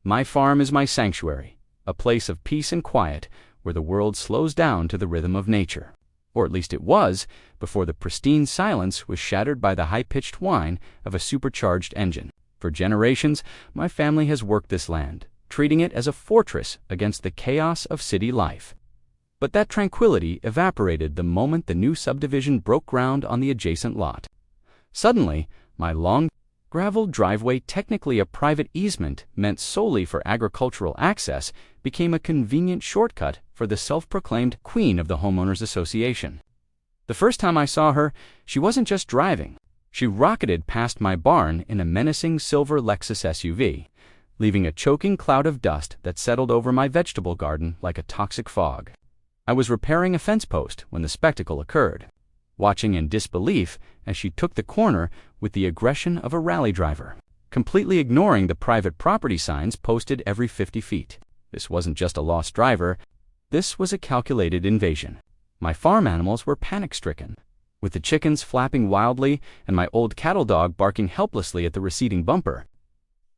My farm is my sanctuary, a place of peace and quiet where the world slows down to the rhythm of nature. Or at least it was, before the pristine silence was shattered by the high-pitched whine of a supercharged engine. For generations, my family has worked this land, treating it as a fortress against the chaos of city life. But that tranquility evaporated the moment the new subdivision broke ground on the adjacent lot. Suddenly, my long, graveled driveway, technically a private easement meant solely for agricultural access, became a convenient shortcut for the self-proclaimed queen of the homeowners association. The first time I saw her, she wasn't just driving. She rocketed past my barn in a menacing silver Lexus SUV, leaving a choking cloud of dust that settled over my vegetable garden like a toxic fog. I was repairing a fence post when the spectacle occurred, watching in disbelief as she took the corner with the aggression of a rally driver, completely ignoring the private property signs posted every 50 feet. This wasn't just a lost driver. This was a calculated invasion. My farm animals were panic-stricken, with the chickens flapping wildly and my old cattle dog barking helplessly at the receding bumper.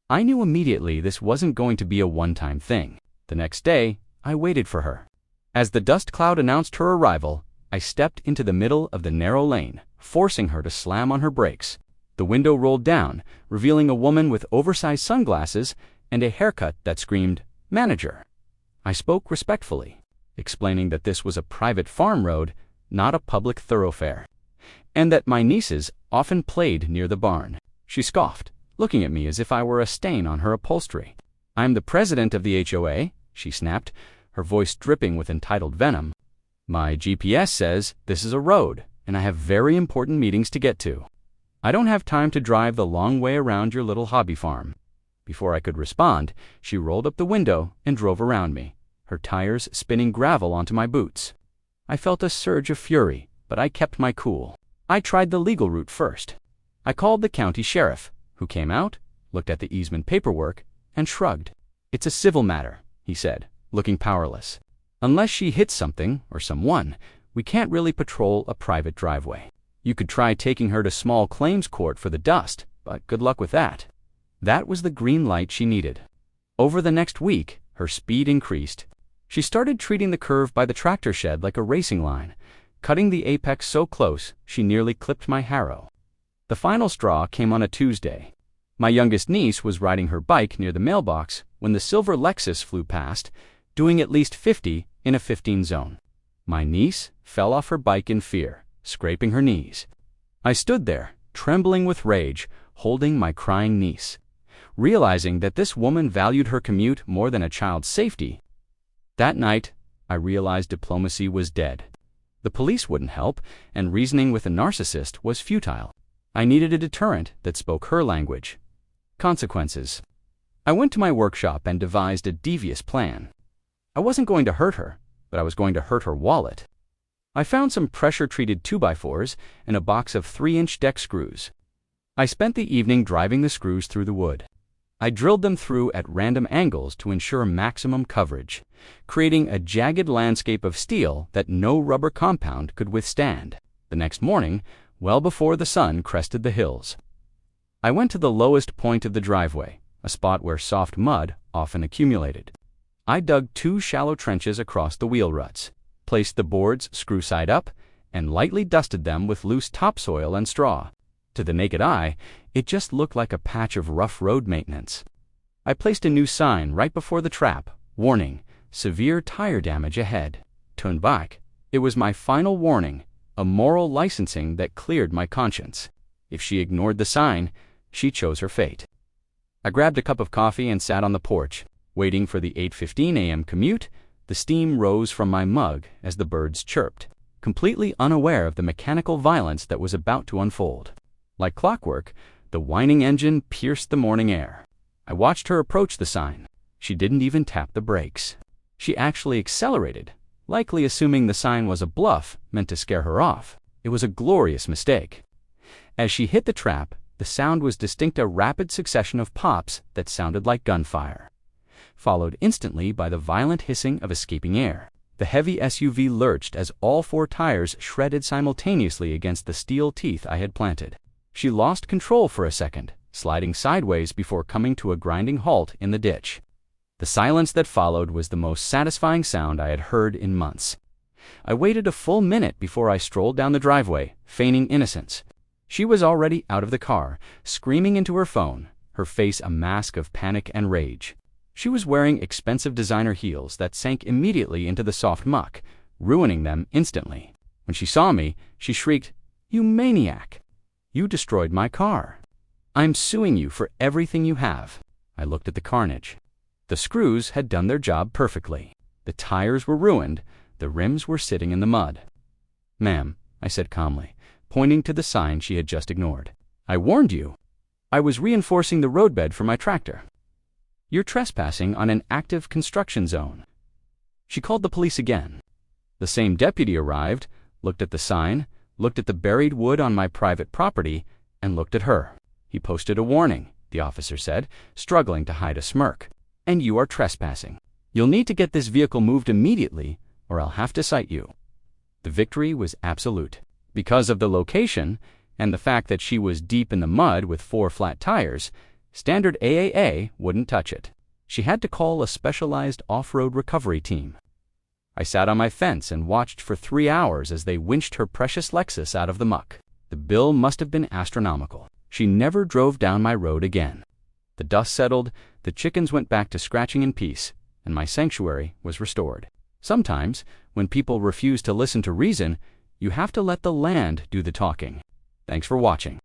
I knew immediately this wasn't going to be a one-time thing. The next day, I waited for her. As the dust cloud announced her arrival, I stepped into the middle of the narrow lane, forcing her to slam on her brakes. The window rolled down, revealing a woman with oversized sunglasses and a haircut that screamed, "Manager." I spoke respectfully, explaining that this was a private farm road, not a public thoroughfare, and that my nieces often played near the barn. She scoffed, looking at me as if I were a stain on her upholstery. "I'm the president of the HOA," she snapped, her voice dripping with entitled venom. "My GPS says this is a road, and I have very important meetings to get to. I don't have time to drive the long way around your little hobby farm." Before I could respond, she rolled up the window and drove around me, her tires spinning gravel onto my boots. I felt a surge of fury, but I kept my cool. I tried the legal route first. I called the county sheriff, who came out, looked at the easement paperwork, and shrugged. "It's a civil matter," he said, looking powerless. "Unless she hits something or someone, we can't really patrol a private driveway. You could try taking her to small claims court for the dust, but good luck with that." That was the green light she needed. Over the next week, her speed increased. She started treating the curve by the tractor shed like a racing line, cutting the apex so close she nearly clipped my harrow. The final straw came on a Tuesday. My youngest niece was riding her bike near the mailbox when the silver Lexus flew past, doing at least 50 in a 15 zone. My niece fell off her bike in fear, scraping her knees. I stood there, trembling with rage, holding my crying niece, realizing that this woman valued her commute more than a child's safety. That night, I realized diplomacy was dead. The police wouldn't help, and reasoning with a narcissist was futile. I needed a deterrent that spoke her language. Consequences. I went to my workshop and devised a devious plan. I wasn't going to hurt her, but I was going to hurt her wallet. I found some pressure-treated 2x4s and a box of 3-inch deck screws. I spent the evening driving the screws through the wood. I drilled them through at random angles to ensure maximum coverage, creating a jagged landscape of steel that no rubber compound could withstand. The next morning, well before the sun crested the hills, I went to the lowest point of the driveway, a spot where soft mud often accumulated. I dug 2 shallow trenches across the wheel ruts, placed the boards screw side up, and lightly dusted them with loose topsoil and straw. To the naked eye, it just looked like a patch of rough road maintenance. I placed a new sign right before the trap, warning, "Severe tire damage ahead." Turned back. It was my final warning, a moral licensing that cleared my conscience. If she ignored the sign, she chose her fate. I grabbed a cup of coffee and sat on the porch, waiting for the 8:15 a.m. commute. The steam rose from my mug as the birds chirped, completely unaware of the mechanical violence that was about to unfold. Like clockwork, the whining engine pierced the morning air. I watched her approach the sign. She didn't even tap the brakes. She actually accelerated, likely assuming the sign was a bluff meant to scare her off. It was a glorious mistake. As she hit the trap, the sound was distinct, a rapid succession of pops that sounded like gunfire, followed instantly by the violent hissing of escaping air. The heavy SUV lurched as all 4 tires shredded simultaneously against the steel teeth I had planted. She lost control for a second, sliding sideways before coming to a grinding halt in the ditch. The silence that followed was the most satisfying sound I had heard in months. I waited a full minute before I strolled down the driveway, feigning innocence. She was already out of the car, screaming into her phone, her face a mask of panic and rage. She was wearing expensive designer heels that sank immediately into the soft muck, ruining them instantly. When she saw me, she shrieked, "You maniac! You destroyed my car. I'm suing you for everything you have." I looked at the carnage. The screws had done their job perfectly. The tires were ruined. The rims were sitting in the mud. "Ma'am," I said calmly, pointing to the sign she had just ignored. "I warned you. I was reinforcing the roadbed for my tractor. You're trespassing on an active construction zone." She called the police again. The same deputy arrived, looked at the sign, looked at the buried wood on my private property, and looked at her. "He posted a warning," the officer said, struggling to hide a smirk. "And you are trespassing. You'll need to get this vehicle moved immediately, or I'll have to cite you." The victory was absolute. Because of the location and the fact that she was deep in the mud with 4 flat tires, standard AAA wouldn't touch it. She had to call a specialized off-road recovery team. I sat on my fence and watched for 3 hours as they winched her precious Lexus out of the muck. The bill must have been astronomical. She never drove down my road again. The dust settled, the chickens went back to scratching in peace, and my sanctuary was restored. Sometimes, when people refuse to listen to reason, you have to let the land do the talking. Thanks for watching.